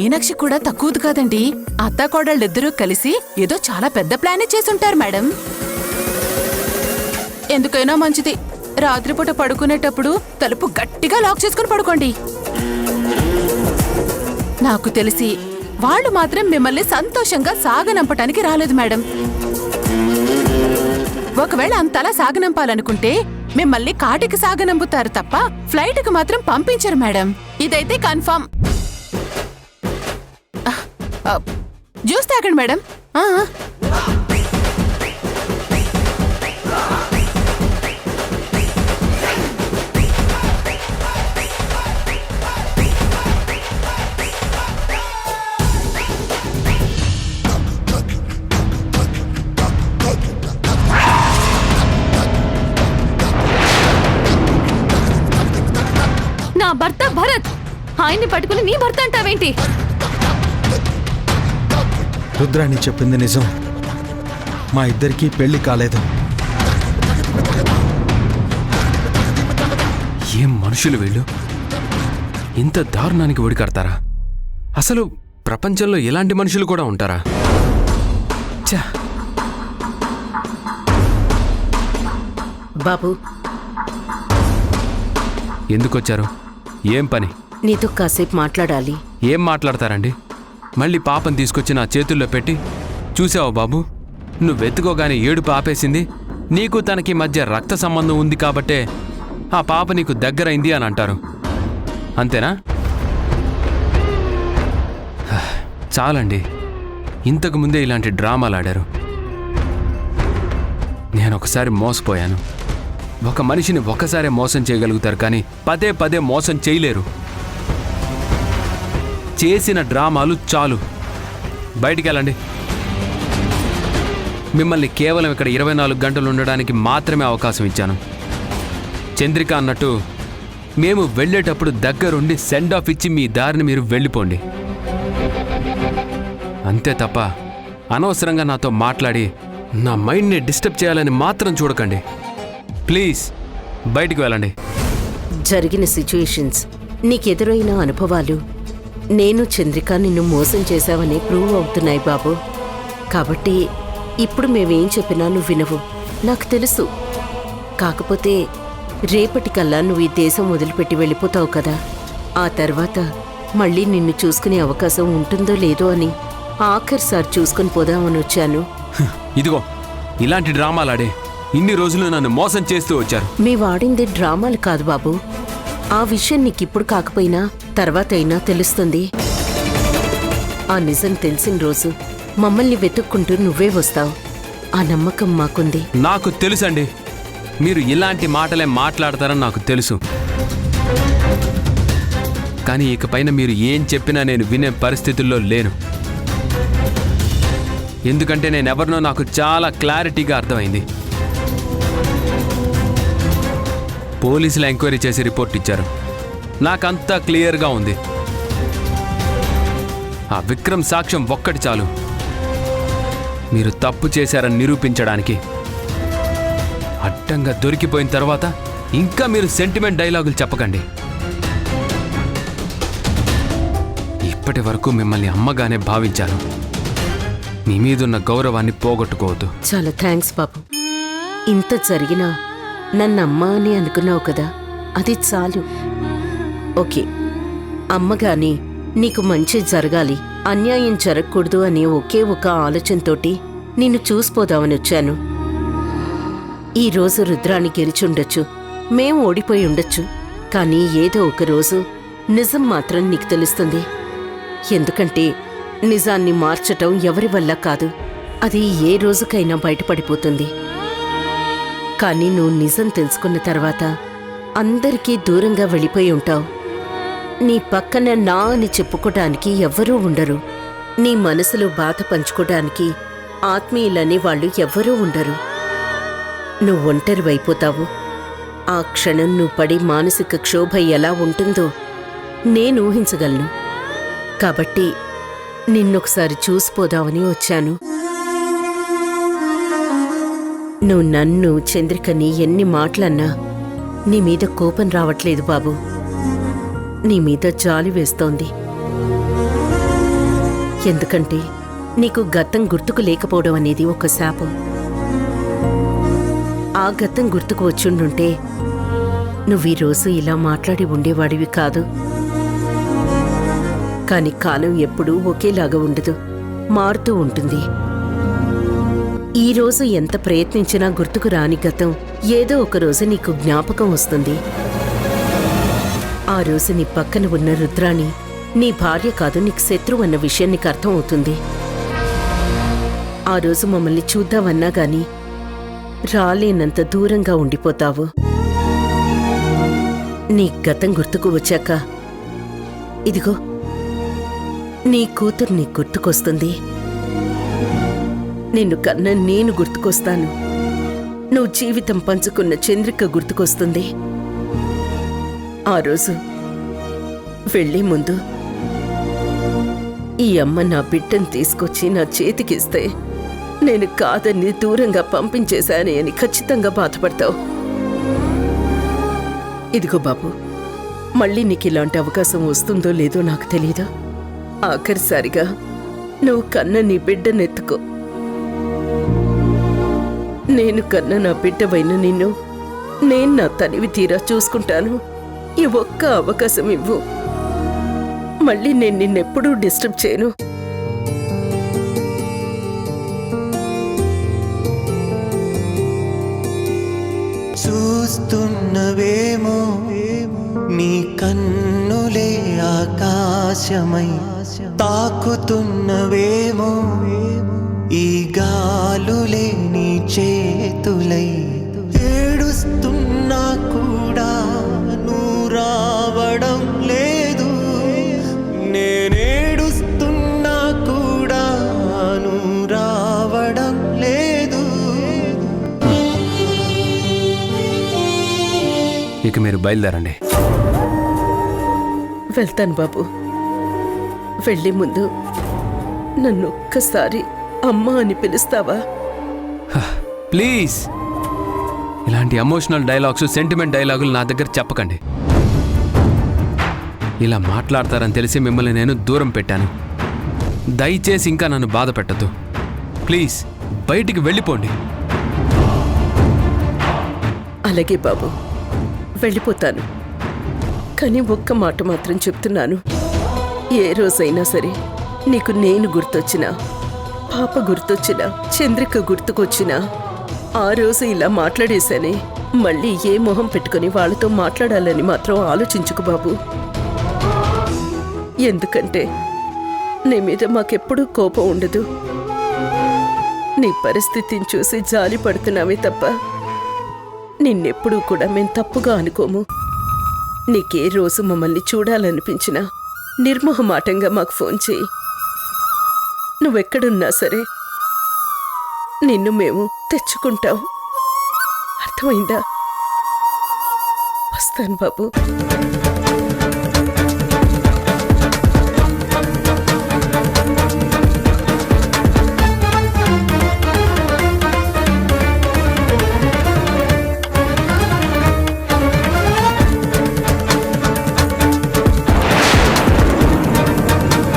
మీనాక్షి కూడా తక్కువది కాదండి. అత్తాకోడళ్ళిద్దరూ కలిసి ఏదో చాలా పెద్ద ప్లానే చేసుంటారు మేడం. ఎందుకైనా మంచిది, రాత్రిపూట పడుకునేటప్పుడు తలుపు గట్టిగా లాక్ చేసుకుని పడుకోండి. నాకు తెలిసి వాళ్ళు మాత్రం మిమ్మల్ని సంతోషంగా సాగనంపటానికి రాలేదు మేడం. ఒకవేళ అంతలా సాగనంపాలనుకుంటే మిమ్మల్ని కాటికి సాగనంపుతారు తప్ప ఫ్లైట్కి మాత్రం పంపించరు మేడం. ఇదైతే కన్ఫర్మ్. జ్యూస్ తాగండి మేడం. నా భర్త భరత్, ఆయన్ని పట్టుకుని నీ భర్త అంటావేంటి? రుద్రాణి చెప్పింది నిజం. మా ఇద్దరికీ పెళ్లి కాలేదు. ఏం మనుషులు వీళ్ళు! ఇంత దారుణానికి ఒడికడతారా? అసలు ప్రపంచంలో ఎలాంటి మనుషులు కూడా ఉంటారా? ఛా! బాబు, ఎందుకొచ్చారు? ఏం పని? నీతో కాసేపు మాట్లాడాలి. ఏం మాట్లాడతారండి? మళ్ళీ పాపని తీసుకొచ్చి నా చేతుల్లో పెట్టి, చూసావా బాబు, నువ్వెత్తుకోగానే ఏడుపు ఆపేసింది. నీకు తనకి మధ్య రక్త సంబంధం ఉంది కాబట్టే ఆ పాప నీకు దగ్గరైంది అని అంటారు. అంతేనా? చాలండి, ఇంతకు ముందే ఇలాంటి డ్రామాలు ఆడారు. నేనొకసారి మోసపోయాను. ఒక మనిషిని ఒక్కసారే మోసం చేయగలుగుతారు, కానీ పదే పదే మోసం చేయలేరు. చేసిన డ్రామాలు చాలు, బయటికెళ్ళండి. మిమ్మల్ని కేవలం ఇక్కడ 24 గంటలు ఉండడానికి మాత్రమే అవకాశం ఇచ్చాను. చంద్రిక అన్నట్టు మేము వెళ్ళేటప్పుడు దగ్గరుండి సెండ్ ఆఫ్ ఇచ్చి మీ దారిని మీరు వెళ్ళిపోండి. అంతే తప్ప అనవసరంగా నాతో మాట్లాడి నా మైండ్ని డిస్టర్బ్ చేయాలని మాత్రం చూడకండి. ప్లీజ్ బయటికి వెళ్ళండి. జరిగిన సిచ్యుయేషన్స్, నీకెదురైన అనుభవాలు, నేను చంద్రిక నిన్ను మోసం చేశావని ప్రూవ్ అవుతున్నాయి బాబు. కాబట్టి ఇప్పుడు మేమేం చెప్పినా నువ్వు వినవు, నాకు తెలుసు. కాకపోతే రేపటికల్లా నువ్వు ఈ దేశం వదిలిపెట్టి వెళ్ళిపోతావు కదా. ఆ తర్వాత మళ్ళీ నిన్ను చూసుకునే అవకాశం ఉంటుందో లేదో అని ఆఖరిసారి చూసుకుని పోదామని వచ్చాను. ఇదిగో, ఇలాంటి డ్రామాలాడే ఇన్ని రోజులు నన్ను మోసం చేస్తూ వచ్చారు. మీ వాడింది డ్రామాలు కాదు బాబు. ఆ విషయం నీకిప్పుడు కాకపోయినా తర్వాత అయినా తెలుస్తుంది. ఆ నిజం తెలిసిన రోజు మమ్మల్ని వెతుక్కుంటూ నువ్వే వస్తావు. ఆ నమ్మకం మాకుంది. నాకు తెలుసండి, మీరు ఇలాంటి మాటలే మాట్లాడతారని నాకు తెలుసు. కానీ ఇకపైన మీరు ఏం చెప్పినా నేను వినే పరిస్థితుల్లో లేను. ఎందుకంటే నేనెవరినో నాకు చాలా క్లారిటీగా అర్థమైంది. పోలీసులు ఎంక్వైరీ చేసి రిపోర్ట్ ఇచ్చారు. నాకంతా క్లియర్గా ఉంది. ఆ విక్రమ్ సాక్ష్యం ఒక్కటి చాలు మీరు తప్పు చేశారని నిరూపించడానికి. అడ్డంగా దొరికిపోయిన తర్వాత ఇంకా మీరు సెంటిమెంట్ డైలాగులు చెప్పకండి. ఇప్పటి వరకు మిమ్మల్ని అమ్మగానే భావించాను. మీ మీదున్న గౌరవాన్ని పోగొట్టుకోవద్దు. చాలా థ్యాంక్స్ బాబు. ఇంత జరిగినా నన్ను అమ్మ అని అనుకున్నావు కదా, అది చాలు. ఓకే, అమ్మగాని నీకు మంచి జరగాలి, అన్యాయం జరగకూడదు అనే ఒకే ఒక ఆలోచనతోటి నిన్ను చూసిపోదామని వచ్చాను. ఈరోజు రుద్రాన్ని గెలిచుండొచ్చు, మేం ఓడిపోయి ఉండొచ్చు, కానీ ఏదో ఒక రోజు నిజం మాత్రం నీకు తెలుస్తుంది. ఎందుకంటే నిజాన్ని మార్చటం ఎవరి వల్ల కాదు, అది ఏ రోజుకైనా బయటపడిపోతుంది. కానీ నువ్వు నిజం తెలుసుకున్న తర్వాత అందరికీ దూరంగా వెళ్ళిపోయి ఉంటావు. నీ పక్కన నా అని చెప్పుకోటానికి ఎవ్వరూ ఉండరు. నీ మనసులో బాధ పంచుకోటానికి ఆత్మీయులని వాళ్ళు ఎవ్వరూ ఉండరు. నువ్వు ఒంటరివైపోతావు. ఆ క్షణం నువ్వు పడి మానసిక క్షోభ ఎలా ఉంటుందో నేను ఊహించగలను. కాబట్టి నిన్నొకసారి చూసిపోదామని వచ్చాను. నువ్వు నన్ను, చంద్రికని ఎన్ని మాటలన్నా నీ మీద కోపం రావట్లేదు బాబు. నీ మీద జాలి వేస్తోంది. ఎందుకంటే నీకు గతం గుర్తుకు లేకపోవడం అనేది ఒక శాపం. ఆ గతం గుర్తుకు వచ్చుండుంటే నువ్వీరోజు ఇలా మాట్లాడి ఉండేవాడివి కాదు. కాని కాలం ఎప్పుడూ ఒకేలాగా ఉండదు, మారుతూ ఉంటుంది. ఈరోజు ఎంత ప్రయత్నించినా గుర్తుకు రాని గతం ఏదో ఒక రోజు నీకు జ్ఞాపకం వస్తుంది. ఆ రోజు నీ పక్కన ఉన్న రుద్రాణి నీ భార్య కాదు, నీకు శత్రువు అన్న విషయం నీకు అర్థం అవుతుంది. ఆ రోజు మమ్మల్ని చూద్దామన్నా గాని రాలేనంత దూరంగా ఉండిపోతావు. నీ గతం గుర్తుకు వచ్చాక ఇదిగో నీ కూతురు నీకు గుర్తుకొస్తుంది. నిన్ను కన్న నేను గుర్తుకొస్తాను. నువ్వు జీవితం పంచుకున్న చంద్రిక గుర్తుకొస్తుంది. ఆ రోజు వెళ్లే ముందు ఈ అమ్మ నా బిడ్డను తీసుకొచ్చి నా చేతికిస్తే నేను కాదని దూరంగా పంపించేశానే అని ఖచ్చితంగా బాధపడతావు. ఇదిగో బాబు, మళ్ళీ నీకు ఇలాంటి అవకాశం వస్తుందో లేదో నాకు తెలీదు. ఆఖరిసారిగా నువ్వు కన్న నీ బిడ్డనెత్తుకో. నేను కన్న నా బిడ్డవైన నిన్ను నేను నా తనివి తీరా చూసుకుంటాను. ఈ ఒక్క అవకాశం ఇవ్వు. మళ్ళీ నేను నిన్నెప్పుడూ డిస్టర్బ్ చేయను. చూస్తున్నవేమో నీ కన్నులే ఆకాశమై, తాకుతున్నవేమో ఈ గాలులే నీ చేతులై. ఏడుస్తున్నా కూడా నువ్వు రావడం లేదు, నేనేడుస్తున్నా కూడా నువ్వు రావడం లేదు. ఇక మీరు బయలుదేరండి. వెళ్తాను బాబు. వెళ్ళే ముందు నన్ను ఒక్కసారి అమ్మా అని పిలుస్తావా? ప్లీజ్, ఇలాంటి ఎమోషనల్ డైలాగ్స్, సెంటిమెంట్ డైలాగులు నా దగ్గర చెప్పకండి. ఇలా మాట్లాడతారని తెలిసి మిమ్మల్ని నేను దూరం పెట్టాను. దయచేసి ఇంకా నన్ను బాధ పెట్టద్దు. ప్లీజ్ బయటికి వెళ్ళిపోండి. అలాగే బాబు, వెళ్ళిపోతాను. కానీ ఒక్క మాట మాత్రం చెప్తున్నాను. ఏ రోజైనా సరే నీకు నేను గుర్తొచ్చినా, పాప గుర్తొచ్చినా, చంద్రిక గుర్తుకొచ్చినా ఆ రోజు ఇలా మాట్లాడేశానే, మళ్ళీ ఏ మొహం పెట్టుకుని వాళ్ళతో మాట్లాడాలని మాత్రం ఆలోచించుకు బాబు. ఎందుకంటే నీ మీద మాకెప్పుడూ కోపం ఉండదు. నీ పరిస్థితిని చూసి జాలి పడుతున్నామే తప్ప నిన్నెప్పుడూ కూడా మేం తప్పుగా అనుకోము. నీకే రోజు మమ్మల్ని చూడాలనిపించినా నిర్మోహమాటంగా మాకు ఫోన్ చేయి. నువ్వెక్కడున్నా సరే నిన్ను మేము తెచ్చుకుంటాం. అర్థమైందా? వస్తాను బాబు.